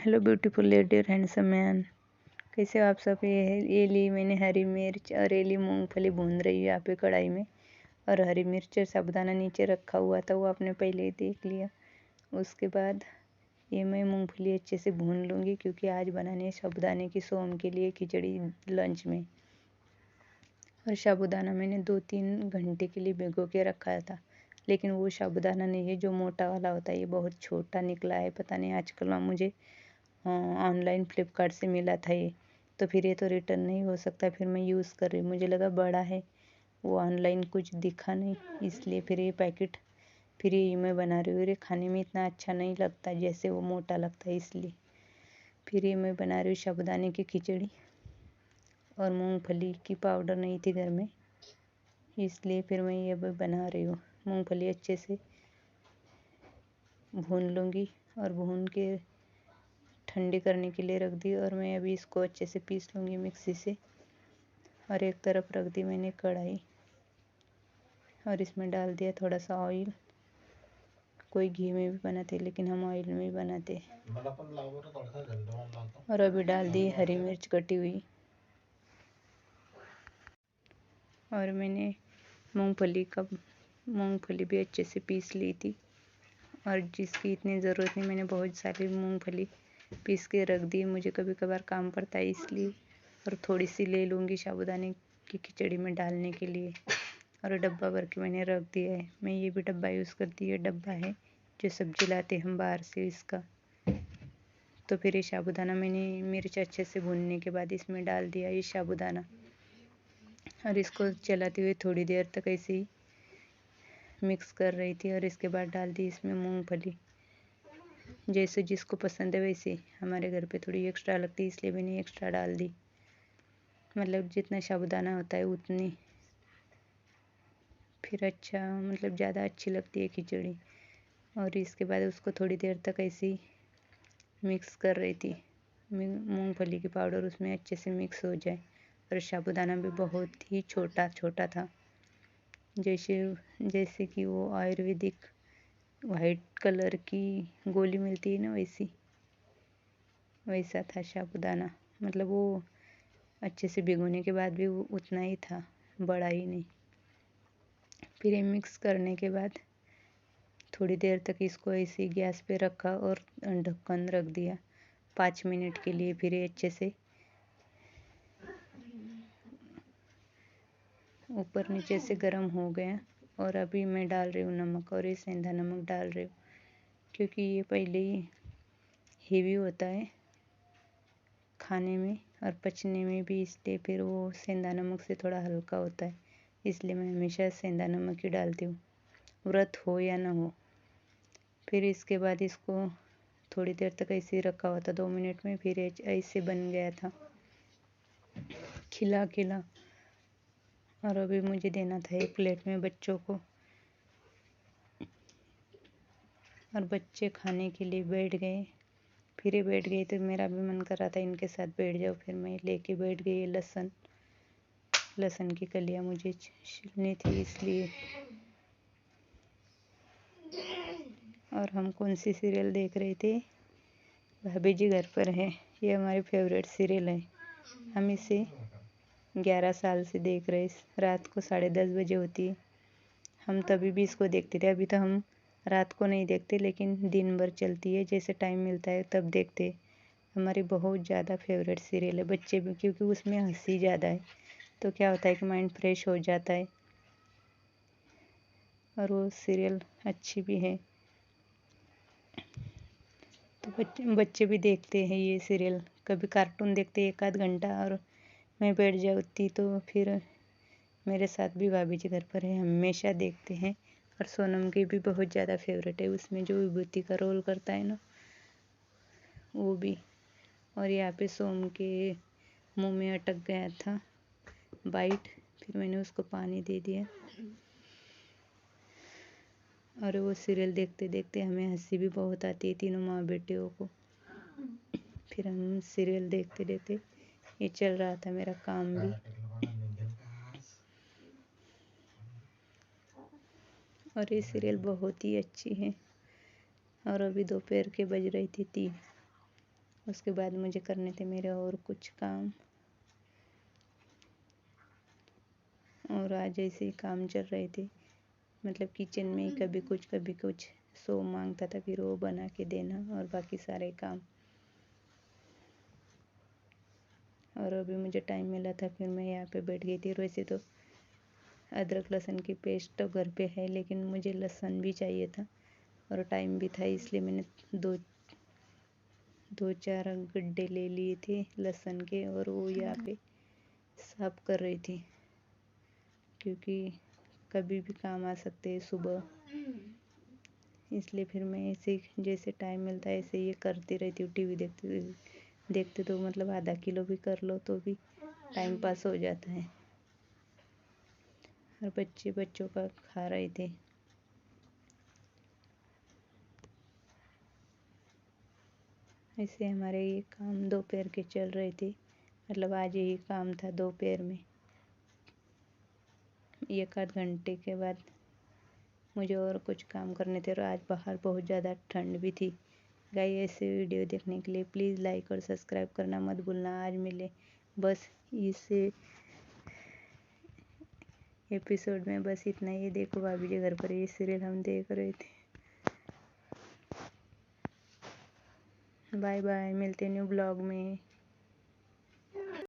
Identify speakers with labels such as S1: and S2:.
S1: Hello beautiful lady और handsome man, कैसे हो आप सब। ये ली मैंने हरी मिर्च और ये ली मूंगफली भून रही है यहाँ पे कढ़ाई में। और हरी मिर्च और साबुदाना नीचे रखा हुआ था, वो आपने पहले ही देख लिया। उसके बाद ये मैं मूंगफली अच्छे से भून लूँगी, क्योंकि आज बनाने है साबुदाने की सोम के लिए खिचड़ी लंच में। और साबुदाना मैंने 2-3 घंटे के लिए भिगो के रखा था, लेकिन वो साबुदाना नहीं है जो मोटा वाला होता है, ये बहुत छोटा निकला है। पता नहीं आजकल मुझे ऑनलाइन फ्लिपकार्ट से मिला था ये, तो फिर ये तो रिटर्न नहीं हो सकता। फिर मैं यूज़ कर रही हूँ, मुझे लगा बड़ा है, वो ऑनलाइन कुछ दिखा नहीं, इसलिए फिर ये पैकेट फिर ये मैं बना रही हूँ। ये खाने में इतना अच्छा नहीं लगता जैसे वो मोटा लगता है, इसलिए फिर ये मैं बना रही हूँ साबुदाने की खिचड़ी। और मूंगफली की पाउडर नहीं थी घर में, इसलिए फिर मैं ये बना रही हूँ। मूंगफली अच्छे से भून लूँगी और भून के ठंडी करने के लिए रख दी। और मैं अभी इसको अच्छे से पीस लूँगी मिक्सी से। और एक तरफ रख दी मैंने कढ़ाई और इसमें डाल दिया थोड़ा सा ऑयल। कोई घी में भी बनाते, लेकिन हम ऑयल में भी बनाते। और अभी डाल दी हरी मिर्च कटी हुई। और मैंने मूंगफली भी अच्छे से पीस ली थी, और जिसकी इतनी ज़रूरत नहीं, मैंने बहुत सारी मूंगफली पीस के रख दी। मुझे कभी कभार काम पड़ता है इसलिए। और थोड़ी सी ले लूँगी साबुदाने की खिचड़ी में डालने के लिए। और डब्बा भर के मैंने रख दिया है। मैं ये भी डब्बा यूज़ करती है, डब्बा है जो सब्जी लाते हम बाहर से, इसका। तो फिर ये साबुदाना मैंने मिर्च अच्छे से भूनने के बाद इसमें डाल दिया ये साबुदाना। और इसको चलाते हुए थोड़ी देर तक ऐसे ही मिक्स कर रही थी। और इसके बाद डाल दी इसमें मूंगफली। जैसे जिसको पसंद है वैसे, हमारे घर पे थोड़ी एक्स्ट्रा लगती है, इसलिए मैंने एक्स्ट्रा डाल दी। मतलब जितना साबुदाना होता है उतनी फिर अच्छा, मतलब ज़्यादा अच्छी लगती है खिचड़ी। और इसके बाद उसको थोड़ी देर तक ऐसे ही मिक्स कर रही थी, मूंगफली की पाउडर उसमें अच्छे से मिक्स हो जाए। और साबुदाना भी बहुत ही छोटा छोटा था, जैसे कि वो आयुर्वेदिक वाइट कलर की गोली मिलती है ना, वैसा था साबुदाना। मतलब वो अच्छे से भिगोने के बाद भी वो उतना ही था, बड़ा ही नहीं। फिर ये मिक्स करने के बाद थोड़ी देर तक इसको ऐसे ही गैस पे रखा और ढक्कन रख दिया 5 मिनट के लिए। फिर ये अच्छे से ऊपर नीचे से गर्म हो गया। और अभी मैं डाल रही हूँ नमक, और ये सेंधा नमक डाल रही हूँ, क्योंकि ये पहले ही हेवी होता है खाने में और पचने में भी, इसलिए फिर वो सेंधा नमक से थोड़ा हल्का होता है, इसलिए मैं हमेशा सेंधा नमक ही डालती हूँ, व्रत हो या ना हो। फिर इसके बाद इसको थोड़ी देर तक ऐसे ही रखा हुआ था, 2 मिनट में फिर ऐसे बन गया था खिला खिला। और अभी मुझे देना था एक प्लेट में बच्चों को, और बच्चे खाने के लिए बैठ गए। फिर ये बैठ गए तो मेरा भी मन कर रहा था इनके साथ बैठ जाओ, फिर मैं लेके बैठ गई। लहसुन की कलियां मुझे छीलनी थी, इसलिए। और हम कौन सी सीरियल देख रहे थे, भाभी जी घर पर है। ये हमारी फेवरेट सीरियल है, हम इसे 11 साल से देख रहे। रात को 10:30 बजे होती है, हम तभी भी इसको देखते थे। अभी तो हम रात को नहीं देखते, लेकिन दिन भर चलती है, जैसे टाइम मिलता है तब देखते। हमारी बहुत ज़्यादा फेवरेट सीरियल है। बच्चे भी, क्योंकि उसमें हंसी ज़्यादा है, तो क्या होता है कि माइंड फ्रेश हो जाता है। और वो सीरियल अच्छी भी है, तो बच्चे भी देखते हैं ये सीरियल। कभी कार्टून देखते 1 आध घंटा, और मैं बैठ जाती तो फिर मेरे साथ भी भाभी जी घर पर है, हमेशा देखते हैं। और सोनम की भी बहुत ज़्यादा फेवरेट है, उसमें जो विभूति का रोल करता है ना, वो भी। और यहाँ पे सोम के मुंह में अटक गया था बाइट, फिर मैंने उसको पानी दे दिया। और वो सीरियल देखते देखते हमें हंसी भी बहुत आती है, तीनों माँ बेटियों को। फिर हम सीरियल देखते देखते, ये चल रहा था मेरा काम भी। और ये सीरियल बहुत ही अच्छी है। और अभी दोपहर के बज रही थी 3, उसके बाद मुझे करने थे मेरे और कुछ काम, और आज ऐसे ही काम चल रहे थे, मतलब किचन में ही कभी कुछ सो मांगता था, फिर वो बना के देना और बाकी सारे काम। और अभी मुझे टाइम मिला था, फिर मैं यहाँ पे बैठ गई थी। और वैसे तो अदरक लहसुन की पेस्ट तो घर पे है, लेकिन मुझे लहसुन भी चाहिए था और टाइम भी था, इसलिए मैंने दो चार गड्ढे ले लिए थे लहसुन के, और वो यहाँ पे साफ कर रही थी, क्योंकि कभी भी काम आ सकते हैं सुबह, इसलिए फिर मैं ऐसे जैसे टाइम मिलता है ऐसे ये करती रहती हूँ। टीवी देखते तो मतलब आधा किलो भी कर लो तो भी टाइम पास हो जाता है। और बच्चों का खा रहे थे। ऐसे हमारे ये काम दोपहर के चल रहे थे, मतलब आज यही काम था दोपहर में। 1 आध घंटे के बाद मुझे और कुछ काम करने थे, और आज बाहर बहुत ज़्यादा ठंड भी थी। गाइस, ऐसे वीडियो देखने के लिए प्लीज़ लाइक और सब्सक्राइब करना मत भूलना। आज मिले बस इस एपिसोड में बस इतना ही। देखो भाभी जी घर पर ये सीरियल हम देख रहे थे। बाय बाय, मिलते न्यू ब्लॉग में।